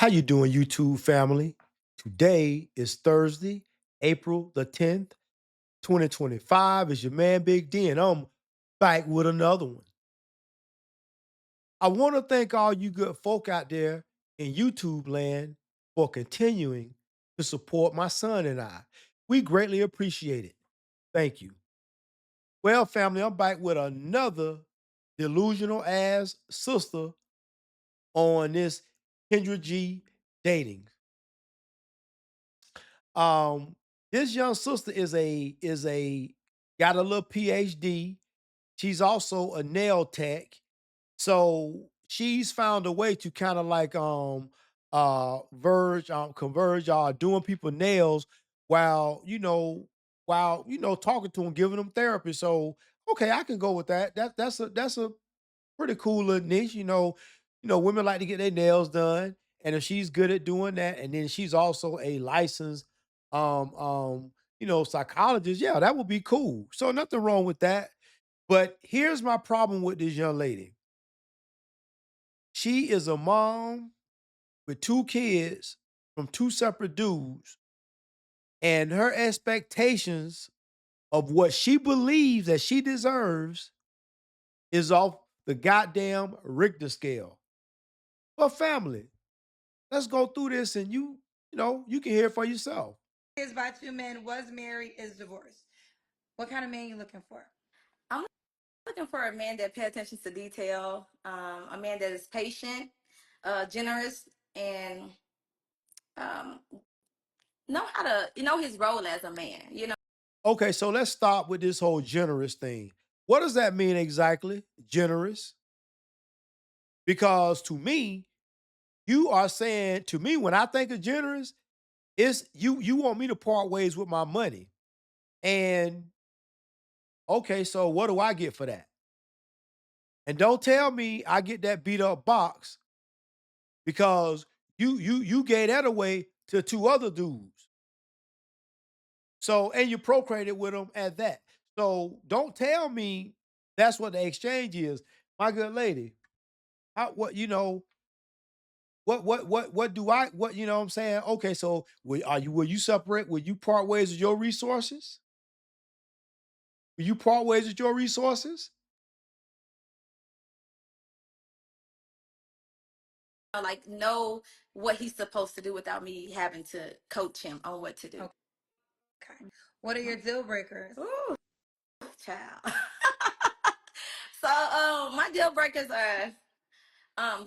How you doing, YouTube family? Today is Thursday, April the 10th, 2025. It's your man Big D, and I'm back with another one. I want to thank all you good folk out there in YouTube land for continuing to support my son and I. We greatly appreciate it. Thank you. Well, family, I'm back with another delusional ass sister on this Kendra G dating. Um, this young sister is a got a little PhD. She's also a nail tech. So she's found a way to kind of like verge converge doing people nails while talking to them, giving them therapy. So okay, I can go with that. That's a pretty cool little niche. Women like to get their nails done, and if she's good at doing that, and then she's also a licensed, psychologist, yeah, that would be cool. So nothing wrong with that. But here's my problem with this young lady. She is a mom with two kids from two separate dudes, and her expectations of what she believes that she deserves is off the goddamn Richter scale. But family, let's go through this and you can hear it for yourself. Is by two men, was married, is divorced. What kind of man you looking for? I'm looking for a man that pay attention to detail, a man that is patient, generous, and um, know how to know his role as a man. Okay, so let's start with this whole generous thing. What does that mean exactly? Generous? Because to me, you are saying to me when I think of generous, it's you want me to part ways with my money. And okay, so what do I get for that? And don't tell me I get that beat up box because you gave that away to two other dudes. So and you procreated with them at that. So don't tell me that's what the exchange is. My good lady, how what you know, what do I what you know what I'm saying? Okay, so will you separate? Will you part ways with your resources? Will you part ways with your resources? Like know what he's supposed to do without me having to coach him on what to do. Okay. What are your deal breakers? Ooh, child. So, my deal breakers are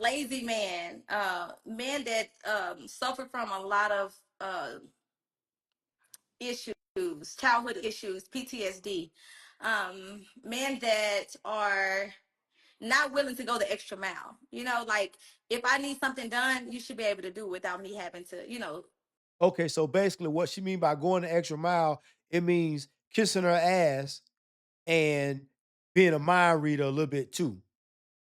lazy man, men that suffer from a lot of issues, childhood issues, PTSD, men that are not willing to go the extra mile. Like if I need something done, you should be able to do it without me having to. Okay, so basically what she mean by going the extra mile, it means kissing her ass and being a mind reader a little bit too.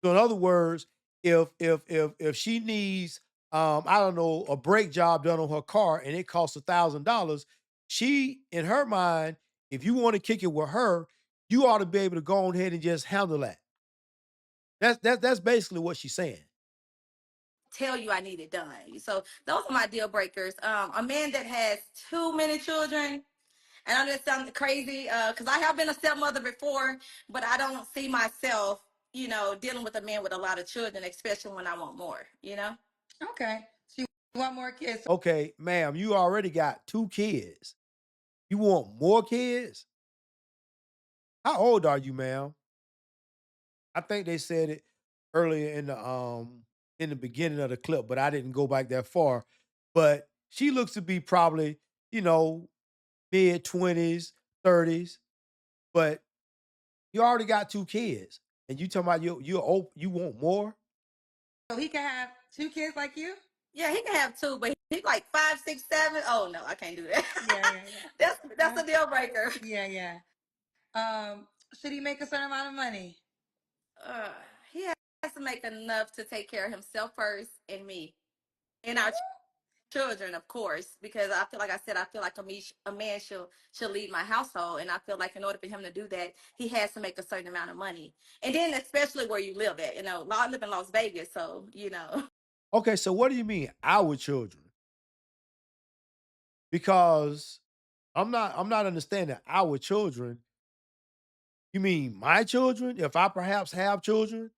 So in other words, if she needs I don't know, a brake job done on her car and it costs $1,000, she in her mind, if you want to kick it with her, you ought to be able to go on ahead and just handle that. That's basically what she's saying. Tell you I need it done. So those are my deal breakers. A man that has too many children. And I know that sounds crazy because I have been a stepmother before, but I don't see myself, dealing with a man with a lot of children, especially when I want more. Okay. So you want more kids. Okay, ma'am, you already got two kids. You want more kids? How old are you, ma'am? I think they said it earlier in the beginning of the clip, but I didn't go back that far. But she looks to be probably, you know, mid 20s, 30s, but you already got two kids. And you talking about you want more? So he can have two kids like you? Yeah, he can have two, but he's like 5, 6, 7. Oh no, I can't do Yeah, that. yeah, yeah. That's a deal breaker. Yeah, yeah. Should he make a certain amount of money? Uh, he has to make enough to take care of himself first and me and our children, of course, because I feel like I said, I feel like a man should lead my household, and I feel like in order for him to do that, he has to make a certain amount of money, and then especially where you live at. I live in Las Vegas, so. Okay, so what do you mean our children? Because I'm not understanding our children. You mean my children? If I perhaps have children,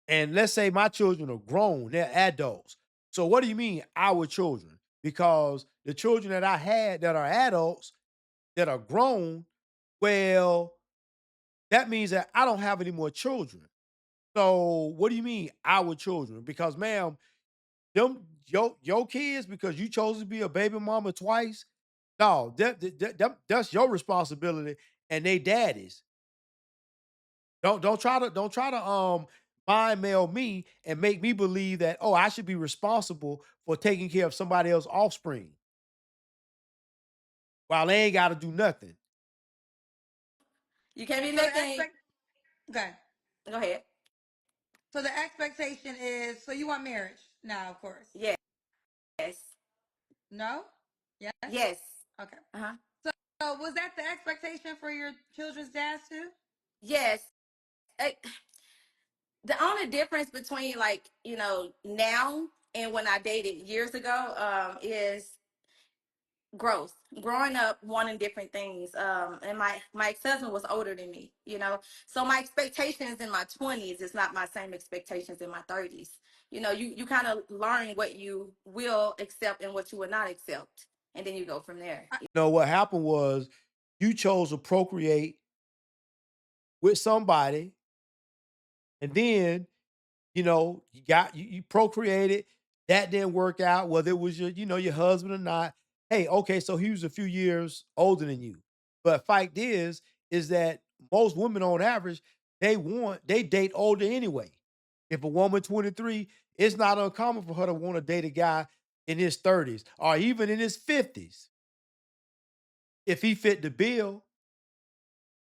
and let's say my children are grown, they're adults. So what do you mean our children? Because the children that I had that are adults that are grown, well, that means that I don't have any more children. So what do you mean our children? Because ma'am, them your kids because you chose to be a baby mama twice. No, that's your responsibility and they daddies. Don't try to mind mail me and make me believe that oh I should be responsible for taking care of somebody else's offspring while they ain't got to do nothing. You can't be So the making. okay. Go ahead. So the expectation is so you want marriage now, of course. Yes. No? Yes? Yes. Okay. Uh-huh. So was that the expectation for your children's dads too? Yes. Eh, the only difference between like, now and when I dated years ago, is growth, growing up wanting different things. And my ex-husband was older than me, so my expectations in my 20s is not my same expectations in my 30s. You kind of learn what you will accept and what you will not accept, and then you go from there. No, what happened was you chose to procreate with somebody, and then you procreated, that didn't work out, whether it was your husband or not. Hey, okay, so he was a few years older than you. But fact is that most women on average, they date older anyway. If a woman 23, it's not uncommon for her to want to date a guy in his 30s or even in his 50s if he fit the bill.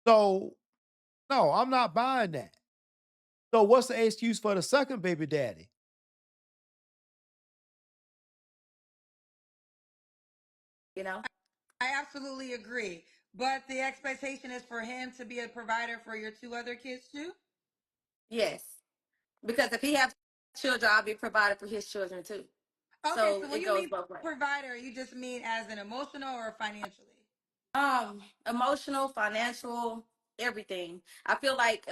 So no, I'm not buying that. So what's the excuse for the second baby daddy? you know I absolutely agree. But the expectation is for him to be a provider for your two other kids too? yes, because if he has children, I'll be provided for his children too, Okay, so so when it you goes mean both ways. provider, you just mean as an emotional or financially? Emotional, financial, everything. I feel like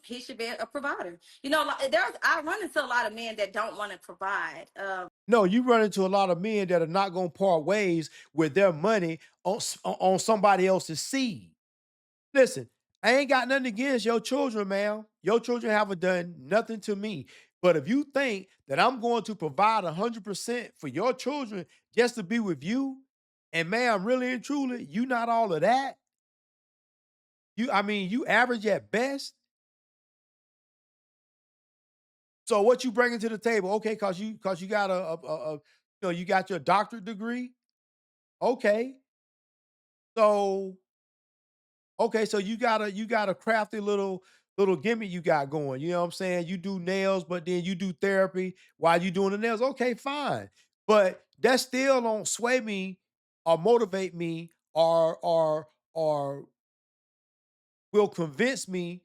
he should be a provider. I run into a lot of men that don't want to provide. No, you run into a lot of men that are not going to part ways with their money on somebody else's seed. Listen, I ain't got nothing against your children, man. Your children haven't done nothing to me. But if you think that I'm going to provide 100% for your children just to be with you, and man, really and truly, you not all of that. I mean, you average at best. So what you bringing to the table? Okay, cause you got you got your doctorate degree. Okay, so so you got a crafty little gimmick you got going. You know what I'm saying? You do nails, but then you do therapy while you doing the nails. Okay, fine. But that still don't sway me or motivate me or will convince me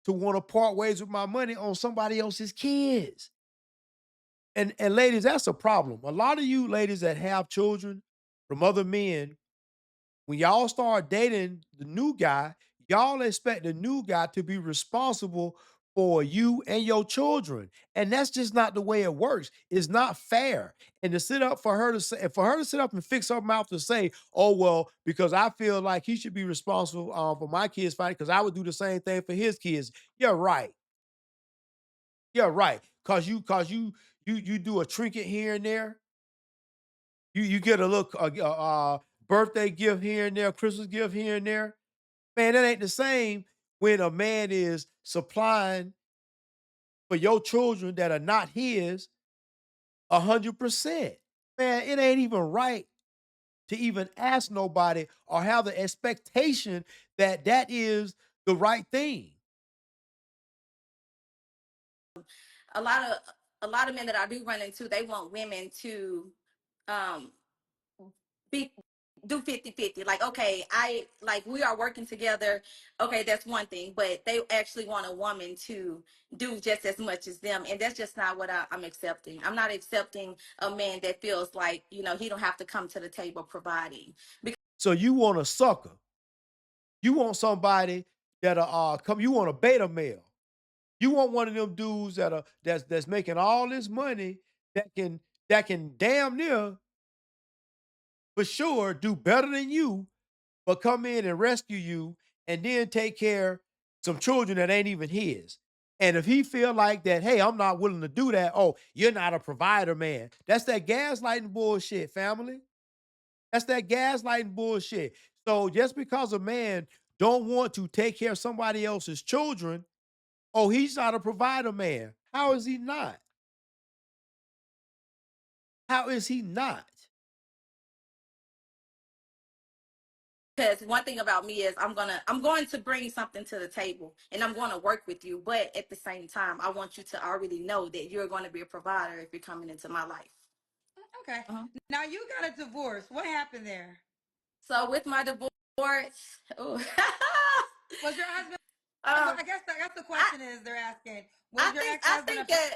to want to part ways with my money on somebody else's kids. And ladies, that's a problem. A lot of you ladies that have children from other men, when y'all start dating the new guy, y'all expect the new guy to be responsible for you and your children. And that's just not the way it works. It's not fair. And to sit up for her to say, for her to sit up and fix her mouth to say, oh, well, because I feel like he should be responsible for my kids' fight, because I would do the same thing for his kids. You're right. You're right. Cause you do a trinket here and there. You get a little birthday gift here and there, Christmas gift here and there. Man, that ain't the same when a man is supplying for your children that are not his 100%. Man, it ain't even right to even ask nobody or have the expectation that that is the right thing. A lot of a lot of men that I do run into, they want women to um, be do 50-50. Like, okay, I like we are working together. Okay, that's one thing, but they actually want a woman to do just as much as them, and that's just not what I'm accepting. I'm not accepting a man that feels like, he don't have to come to the table providing. So you want a sucker. You want somebody that'll come. You want a beta male. You want one of them dudes that's making all this money that can damn near for sure do better than you, but come in and rescue you and then take care some children that ain't even his. And if he feel like that, hey, I'm not willing to do that. Oh, you're not a provider, man. That's that gaslighting bullshit, family. That's that gaslighting bullshit. So just because a man don't want to take care of somebody else's children, oh, he's not a provider, man. How is he not? How is he not? Because one thing about me is I'm going to bring something to the table, and I'm going to work with you, but at the same time I want you to already know that you're going to be a provider if you're coming into my life. Okay. Uh-huh. Now you got a divorce. What happened there? So with my divorce, ooh, Was your husband? um, I guess the I, question is they're asking, was I your think I ex-husband think a? that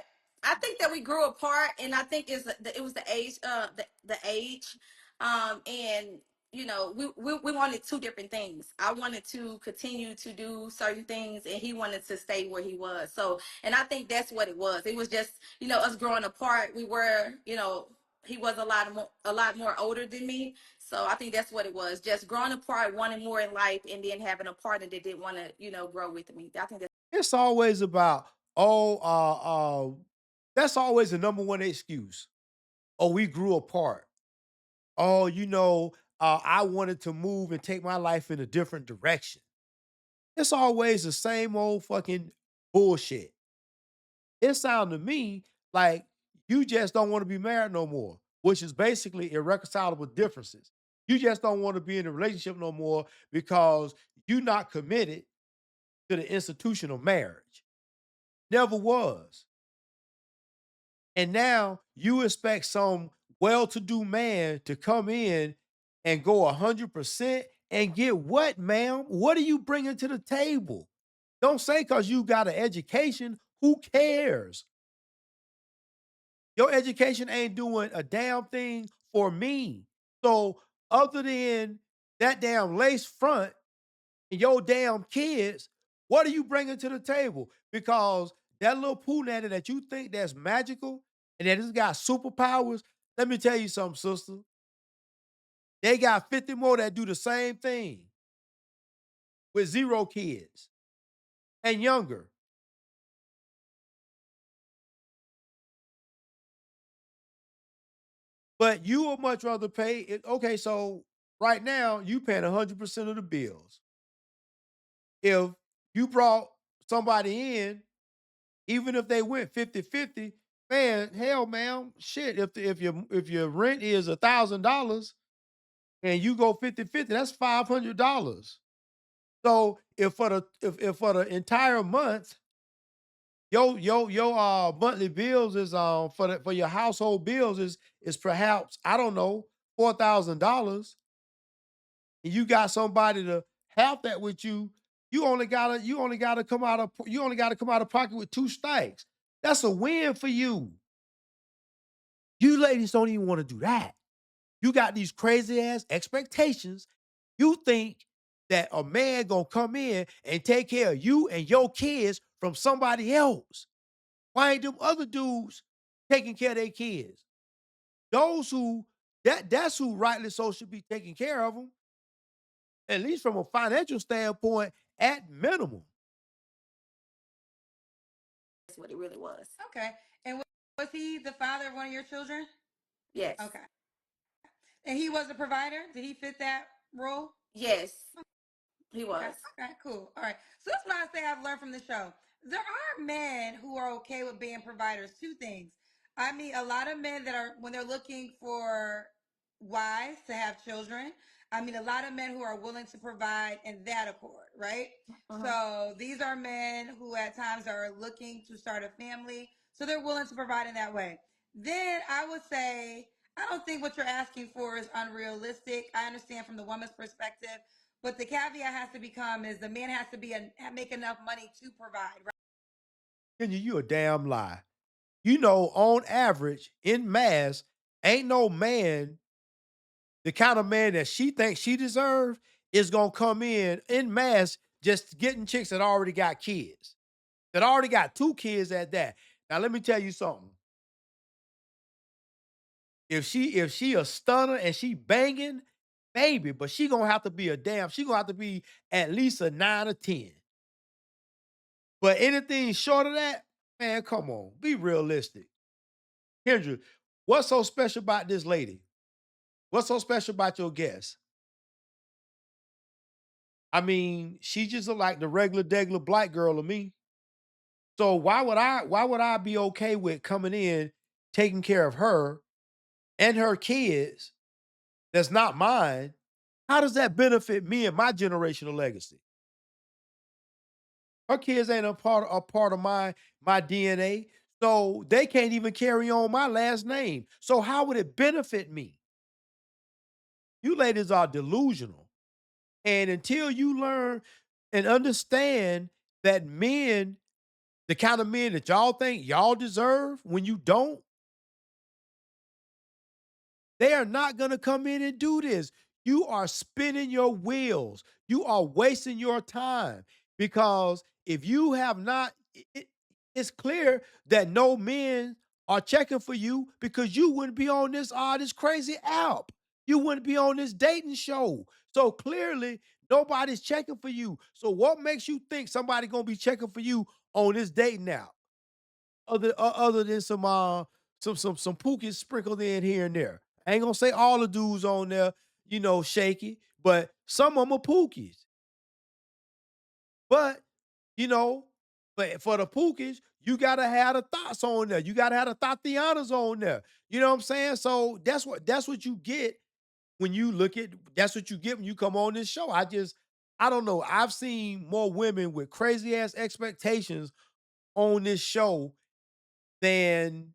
I think that we grew apart, and I think it was the age, the age, and we wanted two different things. I wanted to continue to do certain things, and he wanted to stay where he was. So, and I think that's what it was. It was just us growing apart. We were he was a lot more older than me. So I think that's what it was. Just growing apart, wanting more in life, and then having a partner that didn't want to grow with me. I think It's always about, oh, that's always the number one excuse. Oh, we grew apart. Oh, I wanted to move and take my life in a different direction. It's always the same old fucking bullshit. It sounds to me like you just don't want to be married no more, which is basically irreconcilable differences. You just don't want to be in a relationship no more because you're not committed to the institution of marriage. Never was. And now you expect some well-to-do man to come in and go 100% and get what, ma'am? What are you bringing to the table? Don't say because you got an education. Who cares? Your education ain't doing a damn thing for me. So, other than that damn lace front and your damn kids, what are you bringing to the table? Because that little poo nanny that you think that's magical and that it's got superpowers, let me tell you something, sister. They got 50 more that do the same thing with 0 kids and younger. But you would much rather pay it. Okay, so right now you paying 100% of the bills. If you brought somebody in, even if they went 50-50, man, hell, man, shit. If your rent is $1,000 and you go 50-50, that's $500. So if for the entire month, your monthly bills is for your household bills is perhaps, I don't know, $4,000, and you got somebody to help that with you, you only gotta come out of pocket with 2 strikes. That's a win for you. You ladies don't even want to do that. You got these crazy ass expectations. You think that a man gonna come in and take care of you and your kids from somebody else. Why ain't them other dudes taking care of their kids? Those who that's who rightly so should be taking care of them, at least from a financial standpoint, at minimum. that's what it really was. Okay. And was he the father of one of your children? Yes. Okay. And he was a provider? Did he fit that role? Yes, he Okay. was. Okay. Cool. All right. So that's what I say I've learned from the show. There are men who are okay with being providers. Two things. I mean, a lot of men that are when they're looking for wives to have children. I mean, a lot of men who are willing to provide in that accord, right? Uh-huh. So these are men who at times are looking to start a family, so they're willing to provide in that way. Then I would say I don't think what you're asking for is unrealistic. I understand from the woman's perspective, but the caveat has to become is the man has to make enough money to provide, right? Kenya, you a damn lie. You know, on average, in mass, ain't no man, the kind of man that she thinks she deserves, is gonna come in mass just getting chicks that already got kids, that already got 2 kids at that. Now let me tell you something. If she a stunner and she banging, baby, but she gonna have to be she gonna have to be at least a 9 or 10. But anything short of that, man, come on, be realistic. Kendra, what's so special about this lady? What's so special about your guest? I mean, she just look like the regular degular black girl to me. So why would I be okay with coming in, taking care of her and her kids that's not mine? How does that benefit me and my generational legacy? Her kids ain't a part of my DNA. So they can't even carry on my last name. So how would it benefit me? You ladies are delusional. And until you learn and understand that men, the kind of men that y'all think y'all deserve when you don't, they are not going to come in and do this. You are spinning your wheels. You are wasting your time because if you have not, it's clear that no men are checking for you because you wouldn't be on this crazy app. You wouldn't be on this dating show. So clearly, nobody's checking for you. So what makes you think somebody gonna be checking for you on this dating app? Other than some pookies sprinkled in here and there. I ain't gonna say all the dudes on there, shaky, but some of them are pookies. But you know, but for the pookies, you gotta have the thoughts on there. You gotta have the Tatianas on there. You know what I'm saying? So that's what you get when you look at that's what you get when you come on this show. I don't know. I've seen more women with crazy ass expectations on this show than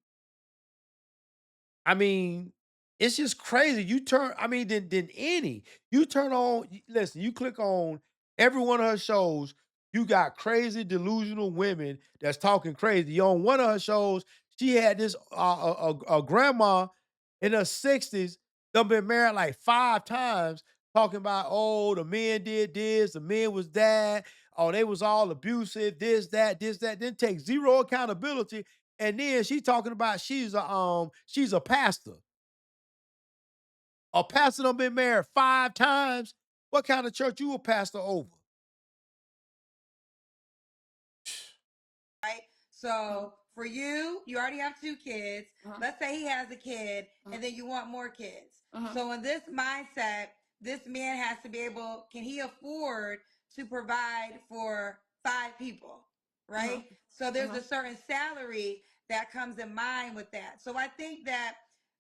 I mean, it's just crazy. Than any. You turn on, listen, you click on every one of her shows, you got crazy, delusional women that's talking crazy. On one of her shows, she had this a grandma in her 60s, done been married like 5 times, talking about, oh, the men did this, the men was that, oh, they was all abusive, this, that, then take zero accountability and then she talking about she's a pastor. A pastor done been married 5 times. What kind of church you a pastor over? Right? Mhm, So for you, you already have 2 kids. mhm, Let's say he has a kid mhm, and then you want more kids. mhm, So in this mindset, this man has to be able, can he afford to provide for 5 people? Right? mhm, So there's a mhm. certain salary that comes in mind with that. So I think that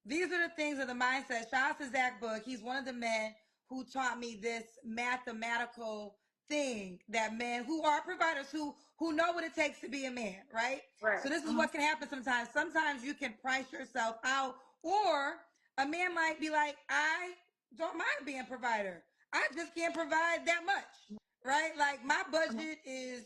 these are the things of the mindset. Shout out to Zach Book. He's one of the men who taught me this mathematical thing that men who are providers who know what it takes to be a man, right? Right. So this is Mhm, what can happen sometimes. Sometimes you can price yourself out, or a man might be like, I don't mind being a provider. I just can't provide that much, right? Like my mhm, budget is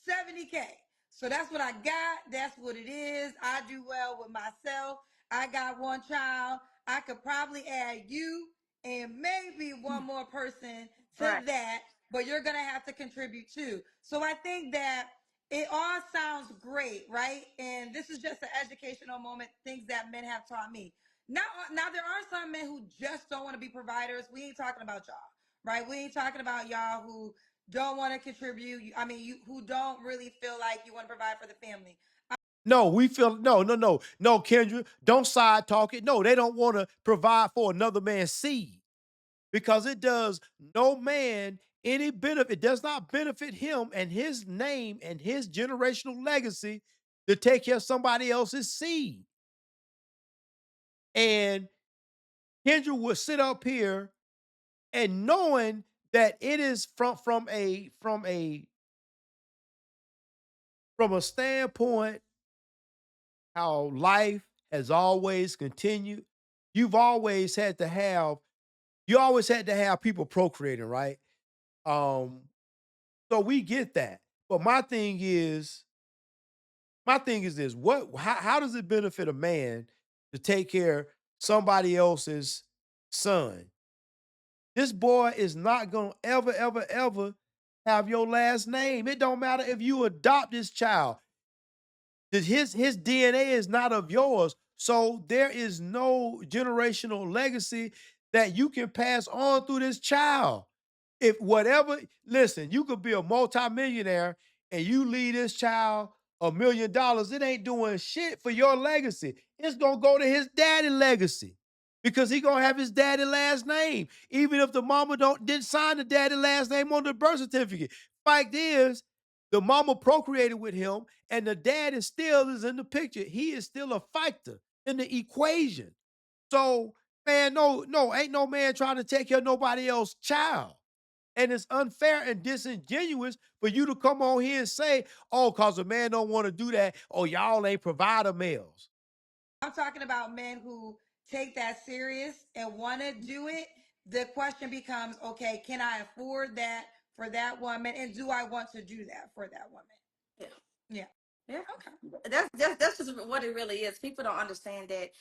70K. So that's what I got. That's what it is. I do well with myself. I got one child. I could probably add you and maybe one mhm. more person to Right. that, but you're going to have to contribute too. So I think that it all sounds great, right? And this is just an educational moment, things that men have taught me. Now there are some men who just don't want to be providers. We ain't talking about y'all, right? We ain't talking about y'all who don't want to contribute. You who don't really feel like you want to provide for the family. No, we feel no, Kendra, don't side talk it. No, they don't want to provide for another man's seed because it does no man any benefit. It does not benefit him and his name and his generational legacy to take care of somebody else's seed. And Kendra would sit up here and knowing that it is from a standpoint how life has always continued. you've always had to have you always had to have people procreating, right? Um, so we get that. But my thing is this: how does it benefit a man to take care of somebody else's son? This boy is not gonna ever, ever, ever have your last name. It don't matter if you adopt this child. That his DNA is not of yours. So there is no generational legacy that you can pass on through this child. If whatever, listen, you could be a multimillionaire and you leave this child $1 million, it ain't doing shit for your legacy. It's gonna go to his daddy legacy because he gonna have his daddy last name, even if the mama didn't sign the daddy last name on the birth certificate. Fact is, the mama procreated with him, and the dad is still is in the picture. He is still a factor in the equation. So, man, no, ain't no man trying to take care of nobody else's child. And it's unfair and disingenuous for you to come on here and say, oh, cause a man don't want to do that. Oh, y'all ain't provider males. I'm talking about men who take that serious and want to do it. The question becomes, okay, can I afford that for that woman? And do I want to do that for that woman? Yeah. Yeah. Yeah, Okay. that's just what it really is. People don't understand that.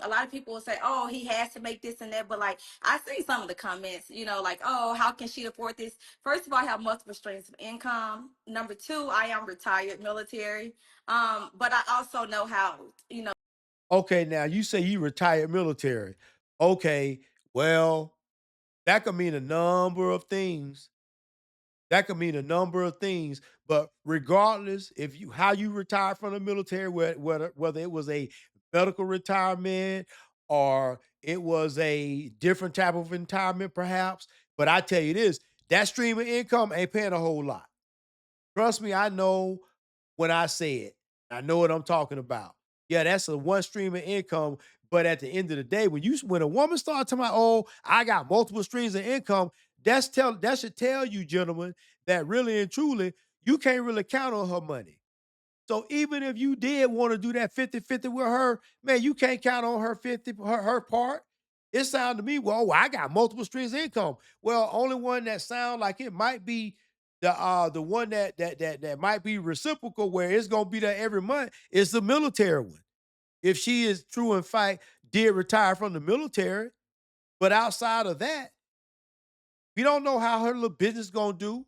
A lot of people will say, "Oh, he has to make this and that," but like I see some of the comments, like, "Oh, how can she afford this?" First of all, I have multiple streams of income. Number two, I am retired military, but I also know how, Okay, now you say you retired military. Okay, well, that could mean a number of things. That could mean a number of things, but regardless, if you how you retire from the military, whether it was a medical retirement or it was a different type of retirement, perhaps. But I tell you this, that stream of income ain't paying a whole lot. Trust me, I know when I say it. I know what I'm talking about. Yeah, that's a one stream of income. But at the end of the day, when a woman starts talking about, oh, I got multiple streams of income, that should tell you, gentlemen, that really and truly, you can't really count on her money. So even if you did want to do that 50-50 with her, man, you can't count on her 50, her part. It sounded to me, well, I got multiple streams of income. Well, only one that sound like it might be the one that might be reciprocal where it's gonna be there every month is the military one. If she is true in fact did retire from the military, but outside of that, we don't know how her little business gonna do.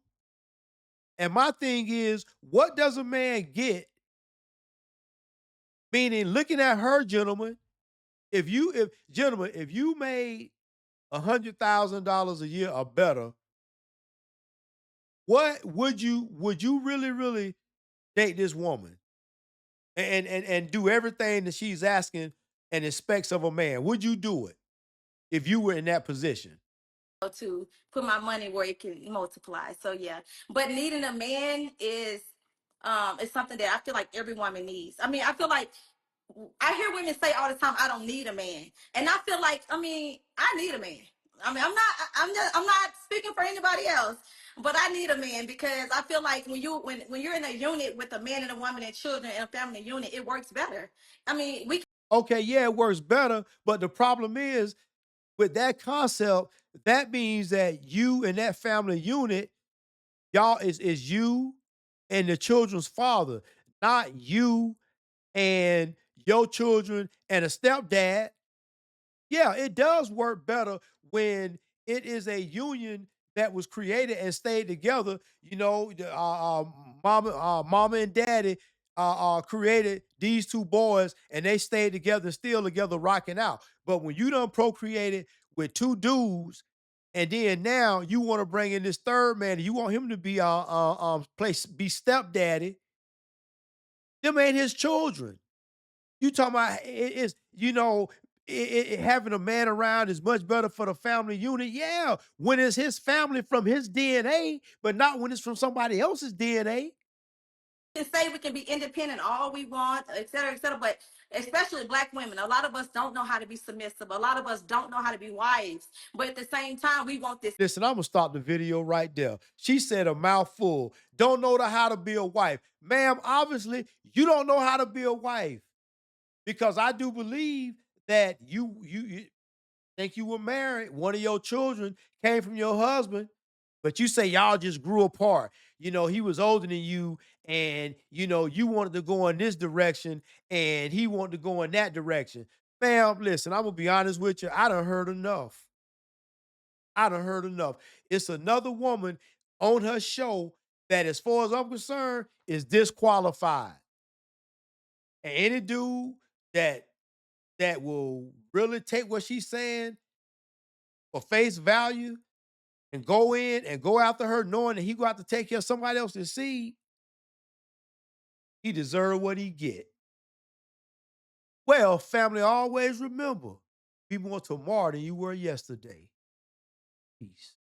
And my thing is, what does a man get? Meaning, looking at her, gentlemen, if you made $100,000 a year or better, what would you really, really date this woman and do everything that she's asking and expects of a man? Would you do it if you were in that position? to put my money where it can multiply. So yeah, but needing a man is something that I feel like every woman needs. I mean, I feel like I hear women say all the time, "I don't need a man," and I feel like, I need a man. I mean, I'm not speaking for anybody else, but I need a man because I feel like when you're in a unit with a man and a woman and children and a family unit, it works better. I mean, we Okay, yeah, it works better, but the problem is with that concept, that means that you and that family unit, y'all is you and the children's father, not you and your children and a stepdad. Yeah, it does work better when it is a union that was created and stayed together. Mama and daddy created these two boys, and they stayed together, still together, rocking out. But when you done procreated with two dudes, and then now you want to bring in this third man, and you want him to be be stepdaddy. Them ain't his children. You talking about having a man around is much better for the family unit. Yeah, when it's his family from his DNA, but not when it's from somebody else's DNA. can say we can be independent all we want, et cetera, et cetera. But especially black women, a lot of us don't know how to be submissive. A lot of us don't know how to be wives. But at the same time, we want this. Listen, I'm gonna stop the video right there. She said a mouthful. Don't know how to be a wife, ma'am. Obviously, you don't know how to be a wife because I do believe that you think you were married, one of your children came from your husband, but you say y'all just grew apart. You know, he was older than you, and you know, you wanted to go in this direction, and he wanted to go in that direction. Fam, listen, I'm gonna be honest with you. I done heard enough. I done heard enough. It's another woman on her show that, as far as I'm concerned, is disqualified. And any dude that will really take what she's saying for face value and go in and go after her knowing that he going to have to take care of somebody else's seed, he deserve what he get. Well, family, always remember, be more tomorrow than you were yesterday. Peace.